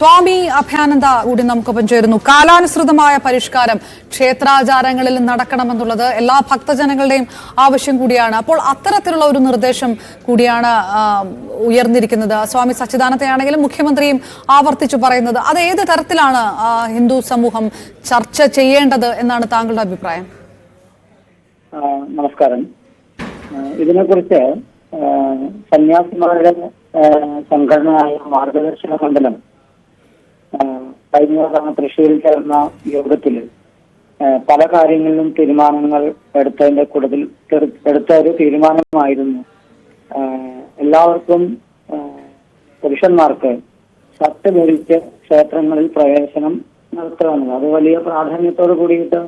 സ്വാമി അഭയാനന്ദ കൂടി നമുക്കൊപ്പം ചേരുന്നു. കാലാനുസൃതമായ പരിഷ്കാരം ക്ഷേത്രാചാരങ്ങളിൽ നടക്കണമെന്നുള്ളത് എല്ലാ ഭക്തജനങ്ങളുടെയും ആവശ്യം കൂടിയാണ്. അപ്പോൾ അത്തരത്തിലുള്ള ഒരു നിർദ്ദേശം കൂടിയാണ് ഉയർന്നിരിക്കുന്നത്. സ്വാമി സച്ചിദാനന്ദയാണെങ്കിലും മുഖ്യമന്ത്രിയും ആവർത്തിച്ചു പറയുന്നത് അത് ഏത് തരത്തിലാണ് ഹിന്ദു സമൂഹം ചർച്ച ചെയ്യേണ്ടത് എന്നാണ് താങ്കളുടെ അഭിപ്രായം? നമസ്കാരം. ഇതിനെക്കുറിച്ച് സന്യാസിമാരുടെ സംഘടനയായ മാർഗദർശന മണ്ഡലം കഴിഞ്ഞ തവണ തൃശ്ശൂരിൽ ചേർന്ന യോഗത്തിൽ പല കാര്യങ്ങളിലും തീരുമാനങ്ങൾ എടുത്തതിന്റെ കൂടുതൽ എടുത്ത ഒരു തീരുമാനമായിരുന്നു എല്ലാവർക്കും പുരുഷന്മാർക്ക് ഷർട്ട് ധരിച്ച് ക്ഷേത്രങ്ങളിൽ പ്രവേശനം നടത്തുകയെന്നത്. അത് വലിയ പ്രാധാന്യത്തോട് കൂടിയിട്ട്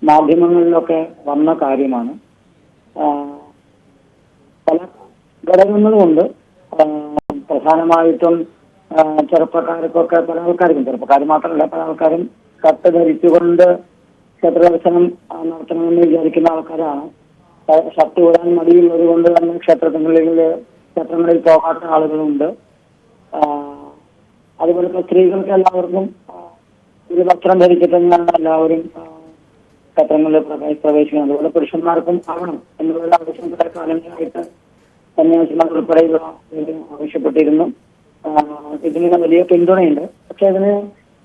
മാധ്യമങ്ങളിലൊക്കെ വന്ന കാര്യമാണ്. പല ഘടകങ്ങളുമുണ്ട്. പ്രധാനമായിട്ടും ചെറുപ്പക്കാർക്കൊക്കെ പല ആൾക്കാർക്കും, ചെറുപ്പക്കാർ മാത്രമല്ല പല ആൾക്കാരും ഷർട്ട് ധരിച്ചുകൊണ്ട് ക്ഷേത്ര ദർശനം നടത്തണമെന്ന് വിചാരിക്കുന്ന ആൾക്കാരാണ്. ഷർട്ട് ഇടാൻ മടിയുള്ളത് കൊണ്ട് തന്നെ ക്ഷേത്രങ്ങളിൽ പോകാത്ത ആളുകളുണ്ട്. അതുപോലെ ഇപ്പോൾ സ്ത്രീകൾക്ക് എല്ലാവർക്കും ഒരു വസ്ത്രം ധരിച്ചിട്ട് തന്നെയാണ് എല്ലാവരും ക്ഷേത്രങ്ങളിൽ പ്രവേശിക്കുന്നത്. അതുപോലെ പുരുഷന്മാർക്കും ആവണം എന്നുള്ള ആവശ്യം പല കാലങ്ങളായിട്ട് സന്യാസിമാർ ഉൾപ്പെടെയുള്ള ആവശ്യപ്പെട്ടിരുന്നു. ഇതിന് വലിയ പിന്തുണയുണ്ട്. പക്ഷെ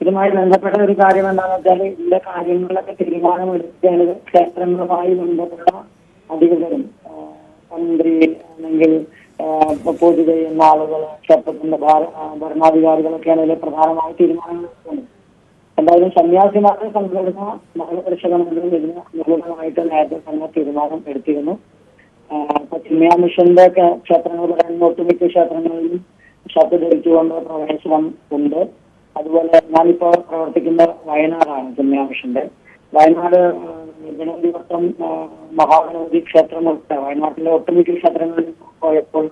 ഇതുമായി ബന്ധപ്പെട്ട ഒരു കാര്യം എന്താണെന്ന് വെച്ചാൽ ഇതിന്റെ കാര്യങ്ങളിലൊക്കെ തീരുമാനമെടുക്കേണ്ടത് ക്ഷേത്രങ്ങളുമായി ബന്ധപ്പെട്ട അധികൃതരും മന്ത്രി അല്ലെങ്കിൽ പൂജ ചെയ്യുന്ന ആളുകൾ, ക്ഷേത്രത്തിന്റെ ഭരണാധികാരികളൊക്കെയാണ് ഇതിൽ പ്രധാനമായ തീരുമാനങ്ങൾ എടുക്കുന്നത്. എന്തായാലും സന്യാസിമാരുടെ സംഘടന മാർഗദർശകമന്ത്രം ഇതിന് നിർബന്ധമായിട്ട് നേരത്തെ തന്നെ തീരുമാനം എടുത്തിരുന്നു. ഇപ്പൊ ചിന്മയ മിഷന്റെ ഒക്കെ ക്ഷേത്രങ്ങൾ പറയുന്ന ഒട്ടുമിക്ക ക്ഷേത്രങ്ങളിലും ഷർട്ട് ധരിച്ചുകൊണ്ട് പ്രവേശനം ഉണ്ട്. അതുപോലെ ഞാനിപ്പോ പ്രവർത്തിക്കുന്ന വയനാടാണ് ചിന്മയ മിഷന്റെ. വയനാട് ജനദിവസം മഹാഗണപതി ക്ഷേത്രം ഉൾപ്പെടെ വയനാട്ടിലെ ഒട്ടുമിക്ക ക്ഷേത്രങ്ങളിൽ പോയപ്പോൾ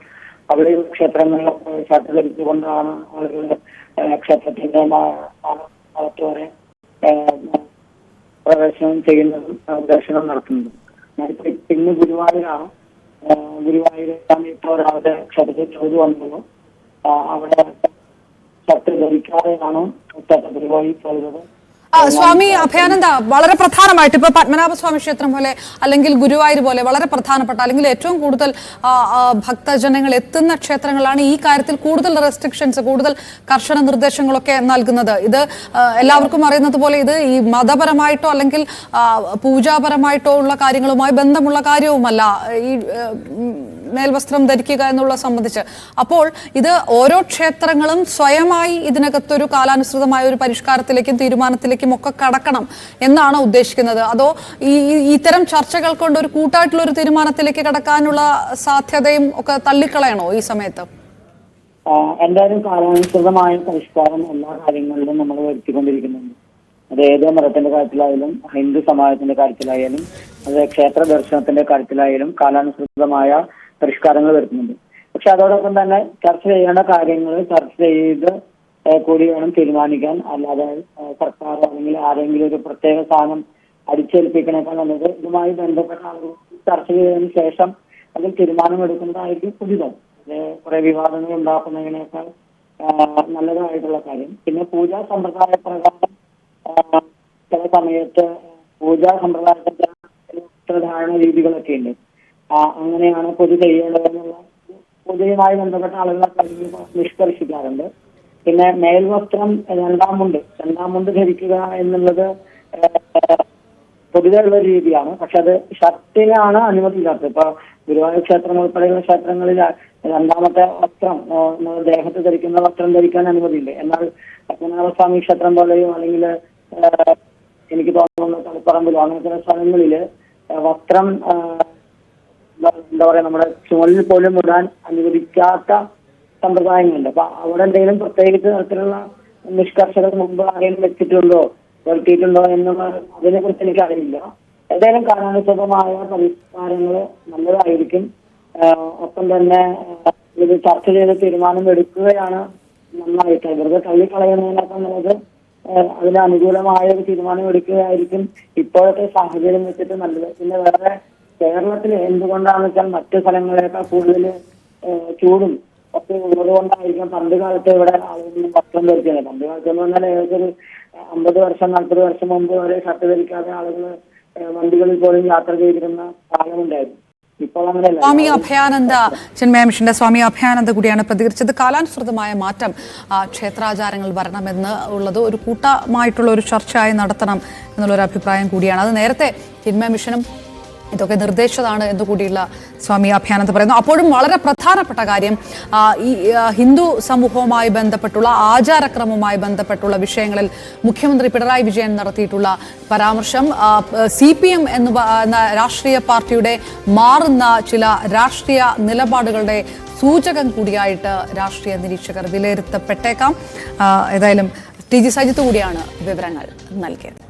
അവിടെയുള്ള ക്ഷേത്രങ്ങളിലൊക്കെ ഷർട്ട് ധരിച്ചുകൊണ്ടാണ് ആളുകൾ ക്ഷേത്രത്തിന്റെ അകത്ത് വരെ പ്രവേശനം ചെയ്യുന്നതും ദർശനം നടത്തുന്നതും. ഞാനിപ്പോ ഇന്ന് ഗുരുവായൂരാണ്. ഗുരുവായൂരാണ് ഇപ്പോൾ രാവിലെ ക്ഷേത്രത്തിൽ ചോദ്യം വന്നത്. അവിടെ ഷർട്ട് ധരിക്കാതെയാണ് ക്ഷേത്രത്തിൽ പോയി പോയത്. സ്വാമി അഭയാനന്ദ, വളരെ പ്രധാനമായിട്ട് ഇപ്പൊ പത്മനാഭസ്വാമി ക്ഷേത്രം പോലെ അല്ലെങ്കിൽ ഗുരുവായൂർ പോലെ വളരെ പ്രധാനപ്പെട്ട അല്ലെങ്കിൽ ഏറ്റവും കൂടുതൽ ഭക്തജനങ്ങൾ എത്തുന്ന ക്ഷേത്രങ്ങളാണ് ഈ കാര്യത്തിൽ കൂടുതൽ റെസ്ട്രിക്ഷൻസ്, കൂടുതൽ കർശന നിർദ്ദേശങ്ങളൊക്കെ നൽകുന്നത്. ഇത് എല്ലാവർക്കും അറിയുന്നത് പോലെ ഇത് ഈ മതപരമായിട്ടോ അല്ലെങ്കിൽ പൂജാപരമായിട്ടോ ഉള്ള കാര്യങ്ങളുമായി ബന്ധമുള്ള കാര്യവുമല്ല ഈ മേൽവസ്ത്രം ധരിക്കുക എന്നുള്ള സംബന്ധിച്ച്. അപ്പോൾ ഇത് ഓരോ ക്ഷേത്രങ്ങളും സ്വയമായി ഇതിനകത്തൊരു കാലാനുസൃതമായ ഒരു പരിഷ്കാരത്തിലേക്കും തീരുമാനത്തിലേക്കും ഒക്കെ കടക്കണം എന്നാണ് ഉദ്ദേശിക്കുന്നത്? അതോ ഇത്തരം ചർച്ചകൾ കൊണ്ട് ഒരു കൂട്ടായിട്ടുള്ള ഒരു തീരുമാനത്തിലേക്ക് കടക്കാനുള്ള സാധ്യതയും ഒക്കെ തള്ളിക്കളയണോ ഈ സമയത്ത്? എന്തായാലും കാലാനുസൃതമായ പരിഷ്കാരം എല്ലാ കാര്യങ്ങളിലും നമ്മൾ വരുത്തിക്കൊണ്ടിരിക്കുന്നുണ്ട്. അത് ഏതോ മതത്തിന്റെ കാര്യത്തിലായാലും ഹിന്ദു സമാജത്തിന്റെ കാര്യത്തിലായാലും അത് ക്ഷേത്ര ദർശനത്തിന്റെ കാര്യത്തിലായാലും കാലാനുസൃതമായ പരിഷ്കാരങ്ങൾ വരുത്തുന്നുണ്ട്. പക്ഷെ അതോടൊപ്പം തന്നെ ചർച്ച ചെയ്യേണ്ട കാര്യങ്ങൾ ചർച്ച ചെയ്ത് കൂടി വേണം തീരുമാനിക്കാൻ. അല്ലാതെ സർക്കാർ അല്ലെങ്കിൽ ആരെങ്കിലും ഒരു പ്രത്യേക സാധനം അടിച്ചേൽപ്പിക്കണേക്കാൾ നല്ലത് ഇതുമായി ബന്ധപ്പെട്ട ആളുകൾ ചർച്ച ചെയ്തതിനു ശേഷം അതിൽ തീരുമാനമെടുക്കുന്നതായിരിക്കും ഉചിതം. കുറെ വിവാദങ്ങൾ ഉണ്ടാക്കുന്നതിനേക്കാൾ നല്ലതായിട്ടുള്ള കാര്യം. പിന്നെ പൂജാ സമ്പ്രദായ പ്രകാരം ചില സമയത്ത് പൂജാ സമ്പ്രദായത്തിന്റെ ധാരണ രീതികളൊക്കെ ഉണ്ട്. അങ്ങനെയാണ് പൊതു ചെയ്യേണ്ടതെന്നുള്ള പൂജയുമായി ബന്ധപ്പെട്ട ആളുകളെ നിഷ്കർഷിക്കാറുണ്ട്. പിന്നെ മേൽവസ്ത്രം രണ്ടാം മുണ്ട് ധരിക്കുക എന്നുള്ളത് പൊതുവെയുള്ള രീതിയാണ്. പക്ഷെ അത് ഷർട്ടിനാണ് അനുമതിയില്ലാത്തത്. ഇപ്പൊ ഗുരുവായൂർ ക്ഷേത്രം ഉൾപ്പെടെയുള്ള ക്ഷേത്രങ്ങളിൽ രണ്ടാമത്തെ വസ്ത്രം ദേഹത്ത് ധരിക്കുന്ന വസ്ത്രം ധരിക്കാൻ അനുമതിയില്ല. എന്നാൽ പത്മനാഭസ്വാമി ക്ഷേത്രം പോലെയോ അല്ലെങ്കിൽ എനിക്ക് തോന്നുന്നു തളിപ്പറമ്പിലോ അങ്ങനത്തെ സ്ഥലങ്ങളില് വസ്ത്രം എന്താ പറയാ നമ്മുടെ ചുമലിൽ പോലും ഇടാൻ അനുവദിക്കാത്ത സമ്പ്രദായങ്ങളുണ്ട്. അപ്പൊ അവിടെ എന്തെങ്കിലും പ്രത്യേകിച്ച് തരത്തിലുള്ള നിഷ്കർഷകൾ മുമ്പ് ആരെങ്കിലും വെച്ചിട്ടുണ്ടോ വരുത്തിയിട്ടുണ്ടോ എന്നുള്ള അതിനെ കുറിച്ച് എനിക്ക് അറിയില്ല. ഏതായാലും കാലാനുസൃതമായ പരിഷ്കാരങ്ങൾ നല്ലതായിരിക്കും. ഒപ്പം തന്നെ ഇത് ചർച്ച ചെയ്ത് തീരുമാനം എടുക്കുകയാണ് നന്നായിട്ട്. വെറുതെ തള്ളിക്കളയുന്നതിനൊക്കെ നല്ലത് അതിന് അനുകൂലമായ ഒരു തീരുമാനം എടുക്കുകയായിരിക്കും ഇപ്പോഴത്തെ സാഹചര്യം വെച്ചിട്ട് നല്ലത്. പിന്നെ വേറെ കേരളത്തിൽ എന്തുകൊണ്ടാണെന്ന് വെച്ചാൽ മറ്റു സ്ഥലങ്ങളെക്കാൾ കൂടുതൽ ചൂടും ഒക്കെ ഉള്ളത് കൊണ്ടായിരിക്കാം പണ്ട് കാലത്ത് ഇവിടെ ആളുകൾ വസ്ത്രം ധരിക്കുന്നത്. പണ്ട് കാലത്ത് എന്ന് പറഞ്ഞാൽ ഏകദേശം ഒരു 50 വർഷം 40 വർഷം മുമ്പ് വരെ ഷർട്ട് ധരിക്കാതെ ആളുകൾ വണ്ടികളിൽ പോലും യാത്ര ചെയ്തിരുന്ന കാലമുണ്ടായിരുന്നു. ഇപ്പോൾ അങ്ങനെയല്ല. സ്വാമി അഭയാനന്ദ ചിന്മയ മിഷന്റെ സ്വാമി അഭയാനന്ദ കൂടിയാണ് പ്രതികരിച്ചത്. കാലാനുസൃതമായ മാറ്റം ക്ഷേത്രാചാരങ്ങൾ വരണമെന്ന് ഉള്ളത് ഒരു കൂട്ടമായിട്ടുള്ള ഒരു ചർച്ചയായി നടത്തണം എന്നുള്ളൊരു അഭിപ്രായം കൂടിയാണ്. അത് നേരത്തെ ചിന്മയ മിഷനും ഇതൊക്കെ നിർദ്ദേശിച്ചതാണ് എന്നുകൂടിയുള്ള സ്വാമി അഭയാനന്ദ പറയുന്നു. അപ്പോഴും വളരെ പ്രധാനപ്പെട്ട കാര്യം ഈ ഹിന്ദു സമൂഹവുമായി ബന്ധപ്പെട്ടുള്ള ആചാരക്രമവുമായി ബന്ധപ്പെട്ടുള്ള വിഷയങ്ങളിൽ മുഖ്യമന്ത്രി പിണറായി വിജയൻ നടത്തിയിട്ടുള്ള പരാമർശം CPM എന്ന രാഷ്ട്രീയ പാർട്ടിയുടെ മാറുന്ന ചില രാഷ്ട്രീയ നിലപാടുകളുടെ സൂചകം കൂടിയായിട്ട് രാഷ്ട്രീയ നിരീക്ഷകർ വിലയിരുത്തപ്പെട്ടേക്കാം. ഏതായാലും TG സജിത്ത് കൂടിയാണ് വിവരങ്ങൾ നൽകിയത്.